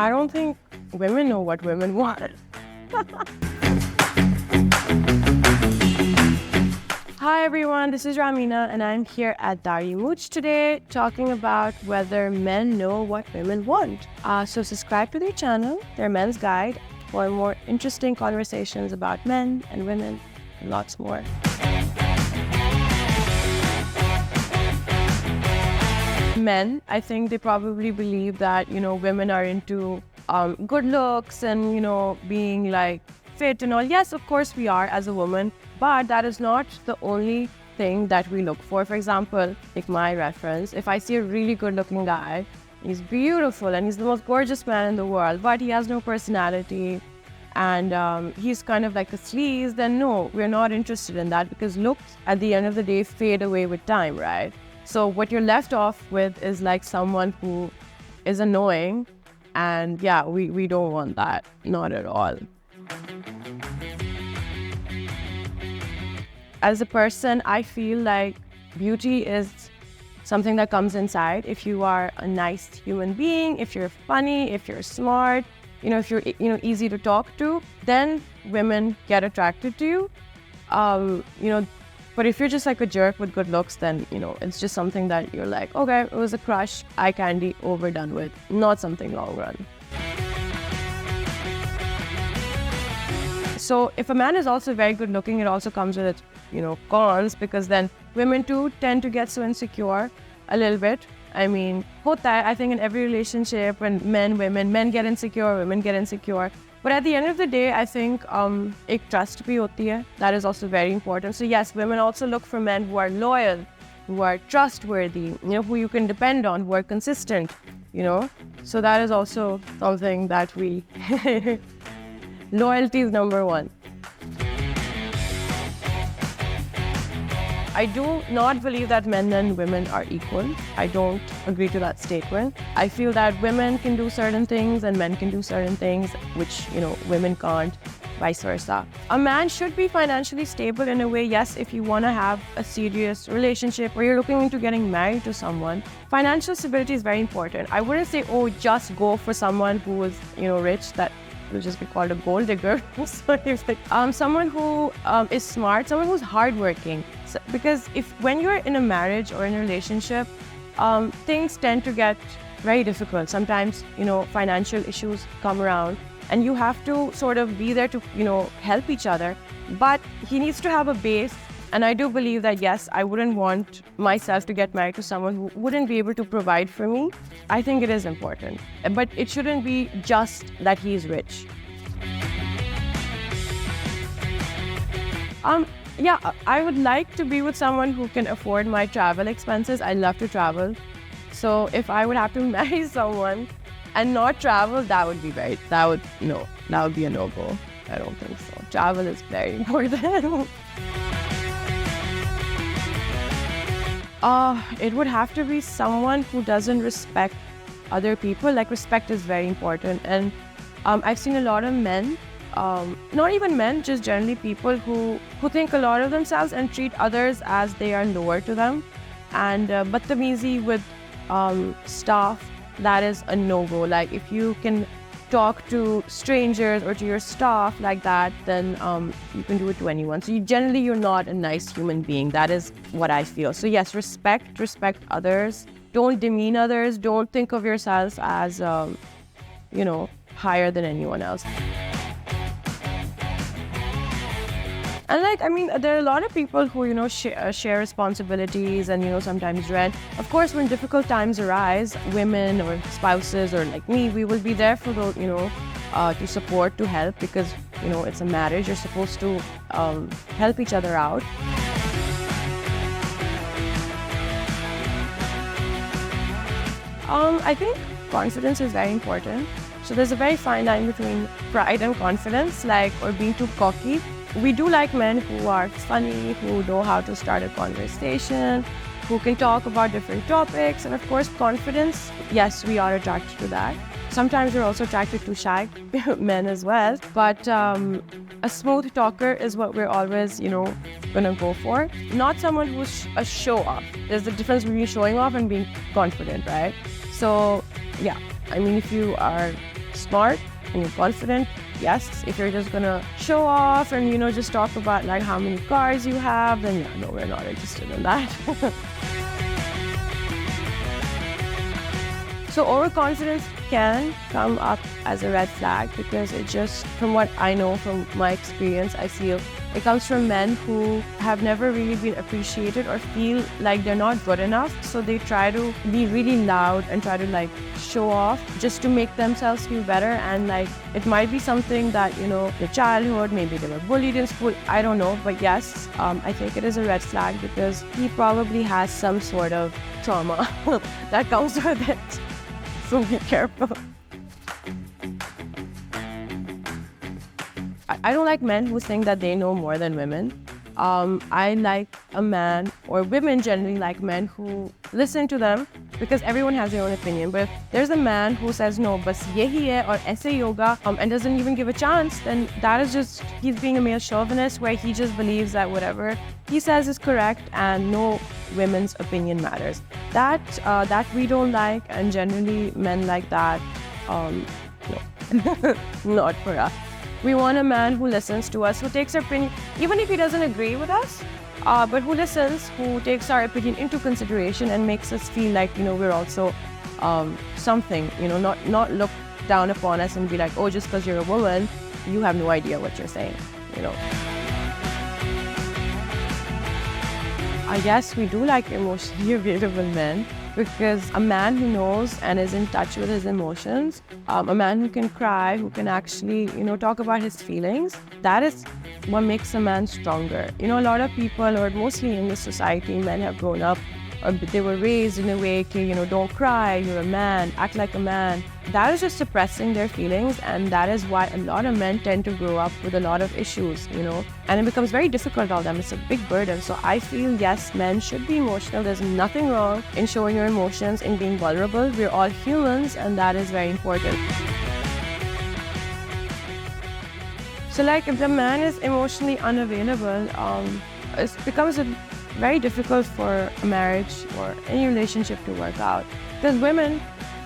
I don't think women know what women want. Hi everyone, this is Ramina and I'm here at DARI MOOCH today talking about whether men know what women want. So subscribe to their channel, their men's guide, for more interesting conversations about men and women and lots more. Men, I think they probably believe that, women are into good looks and, being like fit and all. Yes, of course we are as a woman, but that is not the only thing that we look for. For example, take my reference. If I see a really good looking guy, he's beautiful and he's the most gorgeous man in the world, but he has no personality and he's kind of like a sleaze, then no, we're not interested in that because looks at the end of the day fade away with time, right? So what you're left off with is like someone who is annoying and yeah, we don't want that, not at all. As a person, I feel like beauty is something that comes inside. If you are a nice human being, if you're funny, if you're smart, if you're easy to talk to, then women get attracted to you. But if you're just like a jerk with good looks, then, it's just something that you're like, okay, it was a crush, eye candy, overdone with, not something long run. So if a man is also very good looking, it also comes with its, cons, because then women too tend to get so insecure a little bit. I mean, hota hai, I think in every relationship when men get insecure, women get insecure. But at the end of the day, I think ek trust bhi hoti hai. That is also very important. So yes, women also look for men who are loyal, who are trustworthy, who you can depend on, who are consistent, So that is also something that we... Loyalty is number one. I do not believe that men and women are equal. I don't agree to that statement. I feel that women can do certain things and men can do certain things, which, women can't, vice versa. A man should be financially stable in a way, yes, if you want to have a serious relationship or you're looking into getting married to someone. Financial stability is very important. I wouldn't say, just go for someone who is, rich, that will just be called a gold digger. So it's like, someone who is smart, someone who's hardworking. So, because when you're in a marriage or in a relationship, things tend to get very difficult. Sometimes, financial issues come around and you have to sort of be there to, help each other. But he needs to have a base. And I do believe that, yes, I wouldn't want myself to get married to someone who wouldn't be able to provide for me. I think it is important. But it shouldn't be just that he's rich. Yeah, I would like to be with someone who can afford my travel expenses. I love to travel. So if I would have to marry someone and not travel, that would be a no-go. I don't think so. Travel is very important. It would have to be someone who doesn't respect other people. Like, respect is very important. And I've seen a lot of men, not even men, just generally people who think a lot of themselves and treat others as they are lower to them. And badtameezi with staff, that is a no-go. Like, if you can talk to strangers or to your staff like that, then you can do it to anyone. So you're not a nice human being. That is what I feel. So yes, respect others. Don't demean others. Don't think of yourselves as, higher than anyone else. And there are a lot of people who, share responsibilities and, sometimes rent. Of course, when difficult times arise, women or spouses or like me, we will be there for the, to support, to help, because, it's a marriage. You're supposed to help each other out. I think confidence is very important. So there's a very fine line between pride and confidence, or being too cocky. We do like men who are funny, who know how to start a conversation, who can talk about different topics. And of course, confidence, yes, we are attracted to that. Sometimes we're also attracted to shy men as well. But a smooth talker is what we're always, gonna go for. Not someone who's a show-off. There's a difference between showing off and being confident, right? So, yeah. If you are smart and you're confident, yes. If you're just gonna show off and, just talk about like how many cars you have, then yeah, no, we're not interested in that. So overconfidence can come up as a red flag because it just, from what I know from my experience, I feel it comes from men who have never really been appreciated or feel like they're not good enough. So they try to be really loud and try to like show off just to make themselves feel better. And like it might be something that, their childhood, maybe they were bullied in school, I don't know. But yes, I think it is a red flag because he probably has some sort of trauma that comes with it. So be careful. I don't like men who think that they know more than women. I like a man, or women generally like men who listen to them because everyone has their own opinion. But if there's a man who says, no, bas yehi hai or aise yoga, and doesn't even give a chance, then that is just, he's being a male chauvinist where he just believes that whatever he says is correct and no women's opinion matters. That we don't like, and generally men like that, no, not for us. We want a man who listens to us, who takes our opinion, even if he doesn't agree with us, but who listens, who takes our opinion into consideration and makes us feel like, we're also something, not look down upon us and be like, oh, just because you're a woman, you have no idea what you're saying, I guess we do like emotionally available men because a man who knows and is in touch with his emotions, a man who can cry, who can actually, talk about his feelings, that is what makes a man stronger. A lot of people, or mostly in this society, men have grown up, or they were raised in a way, don't cry, you're a man, act like a man. That is just suppressing their feelings, and that is why a lot of men tend to grow up with a lot of issues, and it becomes very difficult on them. It's a big burden. So I feel, yes, men should be emotional. There's nothing wrong in showing your emotions, in being vulnerable. We're all humans, and that is very important. So like if the man is emotionally unavailable, it becomes very difficult for a marriage or any relationship to work out. Because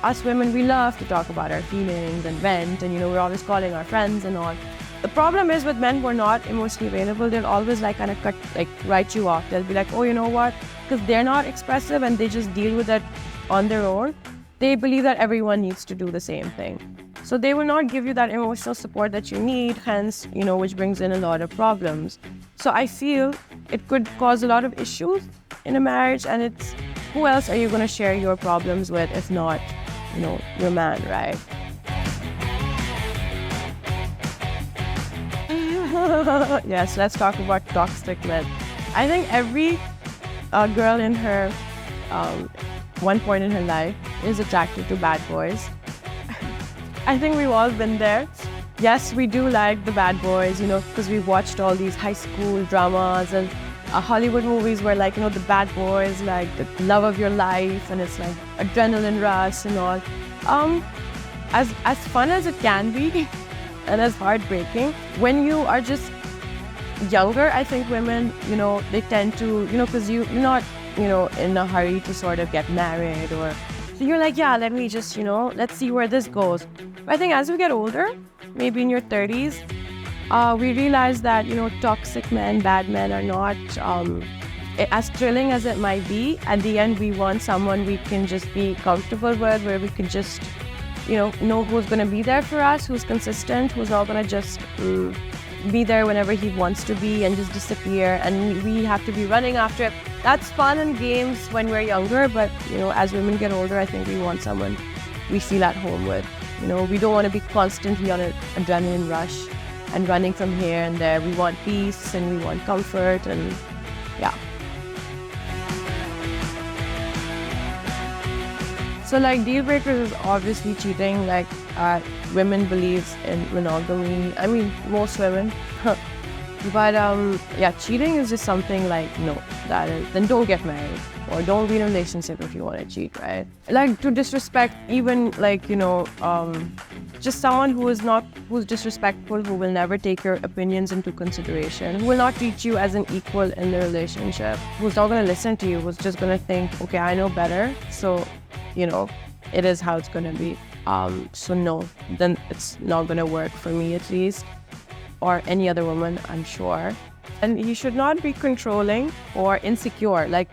us women, we love to talk about our feelings and vent, and we're always calling our friends and all. The problem is with men who are not emotionally available, they'll always write you off. They'll be like, oh, you know what? Because they're not expressive and they just deal with it on their own. They believe that everyone needs to do the same thing. So they will not give you that emotional support that you need, hence, which brings in a lot of problems. So I feel it could cause a lot of issues in a marriage, and it's, who else are you going to share your problems with if not, your man, right? Yes, let's talk about toxic men. I think every girl in her one point in her life is attracted to bad boys. I think we've all been there. Yes, we do like the bad boys, because we've watched all these high school dramas and Hollywood movies where, the bad boys, like the love of your life, and it's like adrenaline rush and all. As fun as it can be and as heartbreaking, when you are just younger, I think women, they tend to, because you're not, in a hurry to sort of get married, or so you're like, yeah, let me just, let's see where this goes. But I think as we get older, maybe in your 30s, we realize that, toxic men, bad men are not as thrilling as it might be. At the end, we want someone we can just be comfortable with, where we can just, know who's going to be there for us, who's consistent, who's not going to just be there whenever he wants to be and just disappear, and we have to be running after it. That's fun and games when we're younger, but, as women get older, I think we want someone we feel at home with. We don't want to be constantly on an adrenaline rush and running from here and there. We want peace and we want comfort, and yeah. So deal breakers is obviously cheating. Women believes in monogamy. I mean, most women. But yeah, cheating is just something no, then don't get married or don't be in a relationship if you want to cheat, right? To disrespect even just someone who's disrespectful, who will never take your opinions into consideration, who will not treat you as an equal in the relationship, who's not going to listen to you, who's just going to think, okay, I know better, so, it is how it's going to be. So no, then it's not gonna work for me at least, or any other woman, I'm sure. And he should not be controlling or insecure. Like,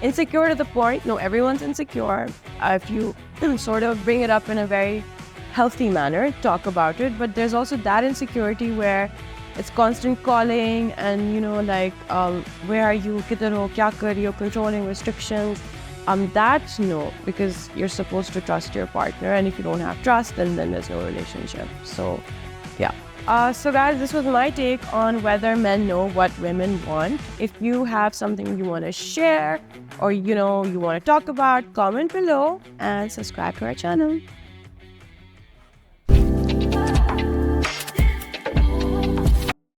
insecure to the point, no, everyone's insecure. If you sort of bring it up in a very healthy manner, talk about it. But there's also that insecurity where it's constant calling and, you know, like, where are you, kidhar ho, kya kar rahi ho, controlling, restrictions. That, no, because you're supposed to trust your partner, and if you don't have trust, then there's no relationship. So, yeah. So guys, this was my take on whether men know what women want. If you have something you want to share or, you know, you want to talk about, comment below and subscribe to our channel.